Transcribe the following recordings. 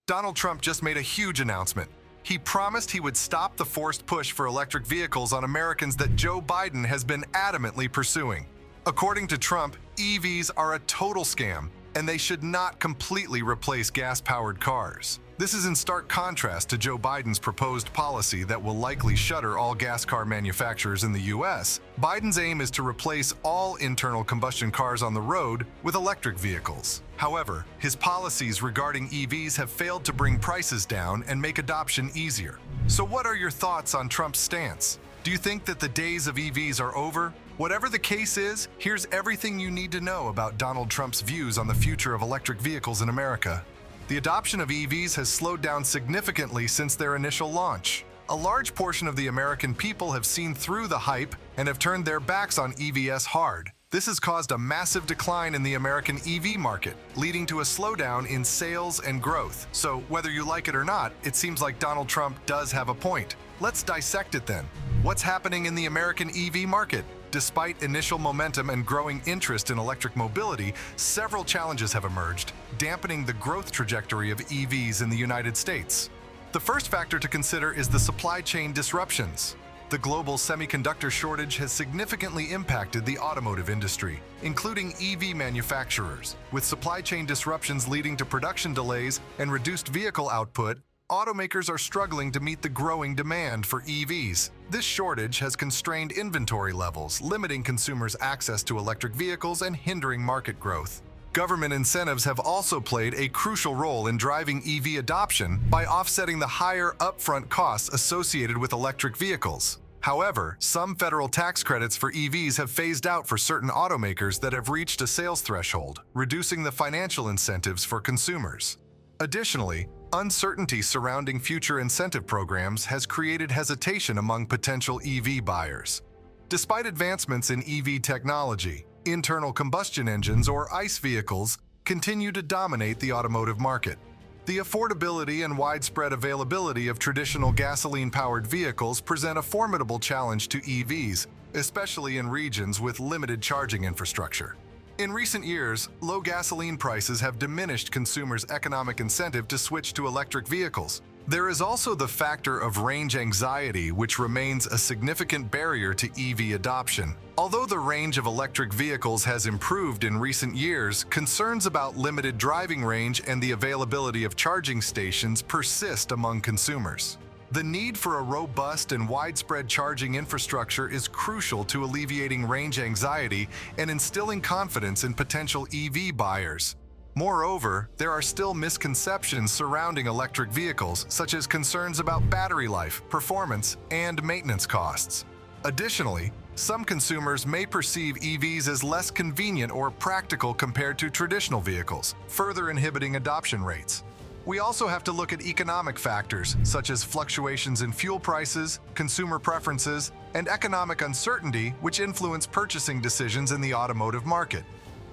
Donald Trump just made a huge announcement. He promised he would stop the forced push for electric vehicles on Americans that Joe Biden has been adamantly pursuing. According to Trump, EVs are a total scam, and they should not completely replace gas-powered cars. This is in stark contrast to Joe Biden's proposed policy that will likely shutter all gas car manufacturers in the U.S. Biden's aim is to replace all internal combustion cars on the road with electric vehicles. However, his policies regarding EVs have failed to bring prices down and make adoption easier. So what are your thoughts on Trump's stance? Do you think that the days of EVs are over? Whatever the case is, here's everything you need to know about Donald Trump's views on the future of electric vehicles in America. The adoption of EVs has slowed down significantly since their initial launch. A large portion of the American people have seen through the hype and have turned their backs on EVs hard. This has caused a massive decline in the American EV market, leading to a slowdown in sales and growth. So, whether you like it or not, it seems like Donald Trump does have a point. Let's dissect it then. What's happening in the American EV market? Despite initial momentum and growing interest in electric mobility, several challenges have emerged, dampening the growth trajectory of EVs in the United States. The first factor to consider is the supply chain disruptions. The global semiconductor shortage has significantly impacted the automotive industry, including EV manufacturers. With supply chain disruptions leading to production delays and reduced vehicle output, automakers are struggling to meet the growing demand for EVs. This shortage has constrained inventory levels, limiting consumers' access to electric vehicles and hindering market growth. Government incentives have also played a crucial role in driving EV adoption by offsetting the higher upfront costs associated with electric vehicles. However, some federal tax credits for EVs have phased out for certain automakers that have reached a sales threshold, reducing the financial incentives for consumers. Additionally, uncertainty surrounding future incentive programs has created hesitation among potential EV buyers. Despite advancements in EV technology, internal combustion engines or ICE vehicles continue to dominate the automotive market. The affordability and widespread availability of traditional gasoline-powered vehicles present a formidable challenge to EVs, especially in regions with limited charging infrastructure. In recent years, low gasoline prices have diminished consumers' economic incentive to switch to electric vehicles. There is also the factor of range anxiety, which remains a significant barrier to EV adoption. Although the range of electric vehicles has improved in recent years, concerns about limited driving range and the availability of charging stations persist among consumers. The need for a robust and widespread charging infrastructure is crucial to alleviating range anxiety and instilling confidence in potential EV buyers. Moreover, there are still misconceptions surrounding electric vehicles, such as concerns about battery life, performance, and maintenance costs. Additionally, some consumers may perceive EVs as less convenient or practical compared to traditional vehicles, further inhibiting adoption rates. We also have to look at economic factors, such as fluctuations in fuel prices, consumer preferences, and economic uncertainty, which influence purchasing decisions in the automotive market.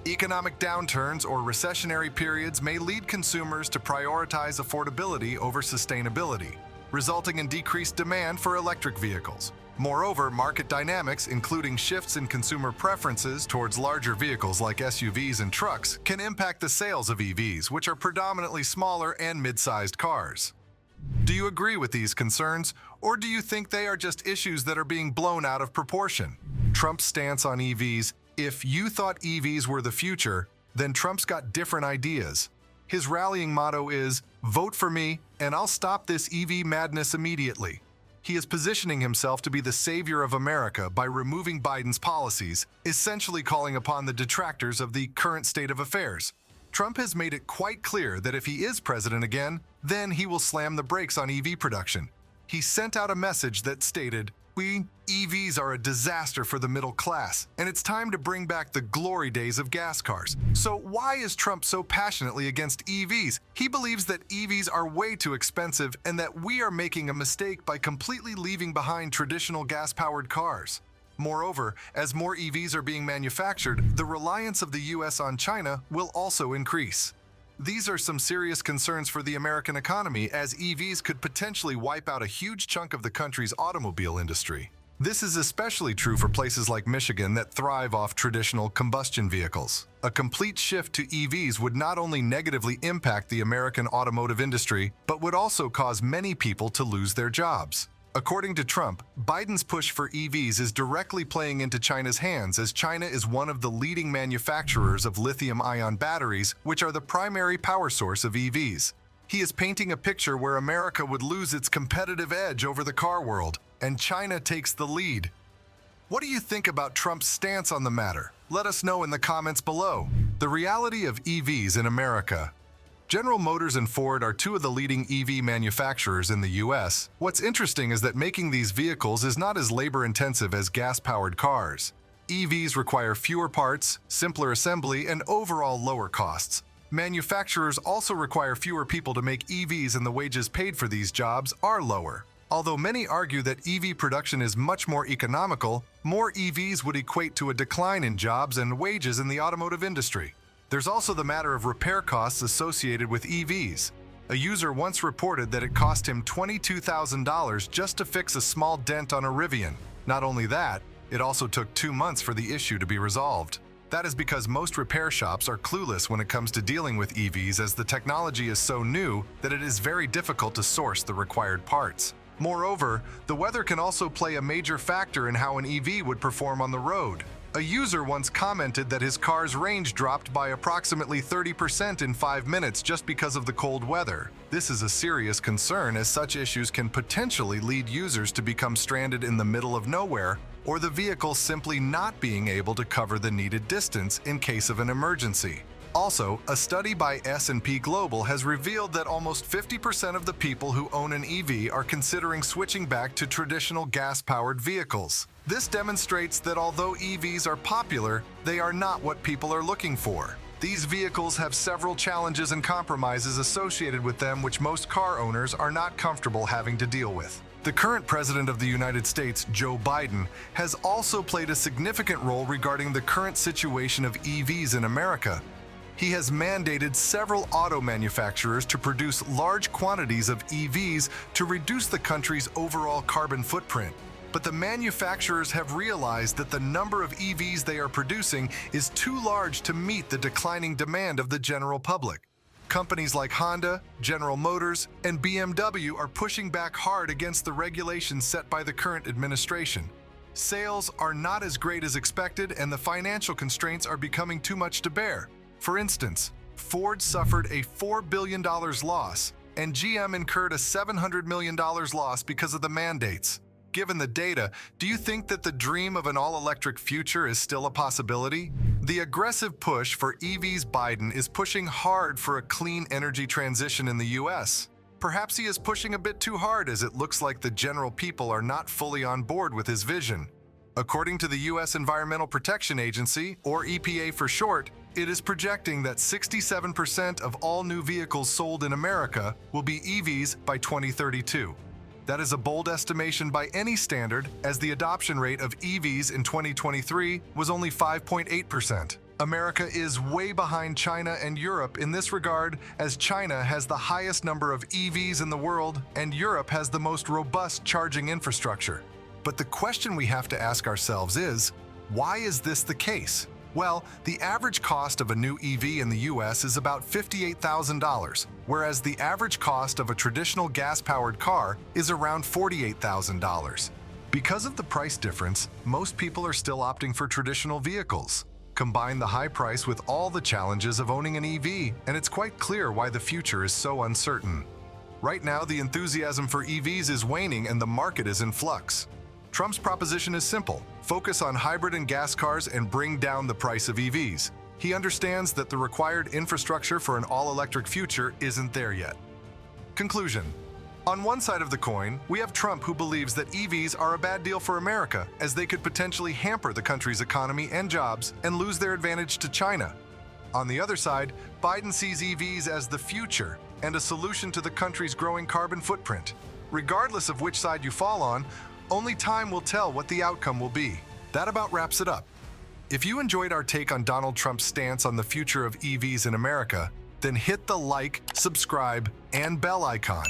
Economic downturns or recessionary periods may lead consumers to prioritize affordability over sustainability, resulting in decreased demand for electric vehicles. Moreover, market dynamics, including shifts in consumer preferences towards larger vehicles like SUVs and trucks, can impact the sales of EVs, which are predominantly smaller and mid-sized cars. Do you agree with these concerns, or do you think they are just issues that are being blown out of proportion? Trump's stance on EVs: if you thought EVs were the future, then Trump's got different ideas. His rallying motto is, "Vote for me, and I'll stop this EV madness immediately." He is positioning himself to be the savior of America by removing Biden's policies, essentially calling upon the detractors of the current state of affairs. Trump has made it quite clear that if he is president again, then he will slam the brakes on EV production. He sent out a message that stated, EVs are a disaster for the middle class, and it's time to bring back the glory days of gas cars." So why is Trump so passionately against EVs? He believes that EVs are way too expensive and that we are making a mistake by completely leaving behind traditional gas-powered cars. Moreover, as more EVs are being manufactured, the reliance of the US on China will also increase. These are some serious concerns for the American economy, as EVs could potentially wipe out a huge chunk of the country's automobile industry. This is especially true for places like Michigan that thrive off traditional combustion vehicles. A complete shift to EVs would not only negatively impact the American automotive industry, but would also cause many people to lose their jobs. According to Trump, Biden's push for EVs is directly playing into China's hands, as China is one of the leading manufacturers of lithium-ion batteries, which are the primary power source of EVs. He is painting a picture where America would lose its competitive edge over the car world, and China takes the lead. What do you think about Trump's stance on the matter? Let us know in the comments below. The reality of EVs in America. General Motors and Ford are two of the leading EV manufacturers in the US. What's interesting is that making these vehicles is not as labor-intensive as gas-powered cars. EVs require fewer parts, simpler assembly, and overall lower costs. Manufacturers also require fewer people to make EVs, and the wages paid for these jobs are lower. Although many argue that EV production is much more economical, more EVs would equate to a decline in jobs and wages in the automotive industry. There's also the matter of repair costs associated with EVs. A user once reported that it cost him $22,000 just to fix a small dent on a Rivian. Not only that, it also took 2 months for the issue to be resolved. That is because most repair shops are clueless when it comes to dealing with EVs, as the technology is so new that it is very difficult to source the required parts. Moreover, the weather can also play a major factor in how an EV would perform on the road. A user once commented that his car's range dropped by approximately 30% in 5 minutes just because of the cold weather. This is a serious concern, as such issues can potentially lead users to become stranded in the middle of nowhere, or the vehicle simply not being able to cover the needed distance in case of an emergency. Also, a study by S&P Global has revealed that almost 50% of the people who own an EV are considering switching back to traditional gas-powered vehicles. This demonstrates that although EVs are popular, they are not what people are looking for. These vehicles have several challenges and compromises associated with them which most car owners are not comfortable having to deal with. The current President of the United States, Joe Biden, has also played a significant role regarding the current situation of EVs in America. He has mandated several auto manufacturers to produce large quantities of EVs to reduce the country's overall carbon footprint. But the manufacturers have realized that the number of EVs they are producing is too large to meet the declining demand of the general public. Companies like Honda, General Motors, and BMW are pushing back hard against the regulations set by the current administration. Sales are not as great as expected, and the financial constraints are becoming too much to bear. For instance, Ford suffered a $4 billion loss, and GM incurred a $700 million loss because of the mandates. Given the data, do you think that the dream of an all-electric future is still a possibility? The aggressive push for EVs. Biden is pushing hard for a clean energy transition in the US. Perhaps he is pushing a bit too hard, as it looks like the general people are not fully on board with his vision. According to the US Environmental Protection Agency, or EPA for short, it is projecting that 67% of all new vehicles sold in America will be EVs by 2032. That is a bold estimation by any standard, as the adoption rate of EVs in 2023 was only 5.8%. America is way behind China and Europe in this regard, as China has the highest number of EVs in the world and Europe has the most robust charging infrastructure. But the question we have to ask ourselves is, why is this the case? Well, the average cost of a new EV in the US is about $58,000, whereas the average cost of a traditional gas-powered car is around $48,000. Because of the price difference, most people are still opting for traditional vehicles. Combine the high price with all the challenges of owning an EV, and it's quite clear why the future is so uncertain. Right now, the enthusiasm for EVs is waning and the market is in flux. Trump's proposition is simple: focus on hybrid and gas cars and bring down the price of EVs. He understands that the required infrastructure for an all-electric future isn't there yet. Conclusion. On one side of the coin, we have Trump, who believes that EVs are a bad deal for America, as they could potentially hamper the country's economy and jobs and lose their advantage to China. On the other side, Biden sees EVs as the future and a solution to the country's growing carbon footprint. Regardless of which side you fall on, only time will tell what the outcome will be. That about wraps it up. If you enjoyed our take on Donald Trump's stance on the future of EVs in America, then hit the like, subscribe, and bell icon.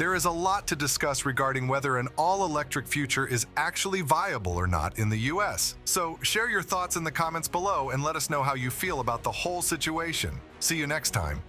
There is a lot to discuss regarding whether an all-electric future is actually viable or not in the US. So share your thoughts in the comments below and let us know how you feel about the whole situation. See you next time.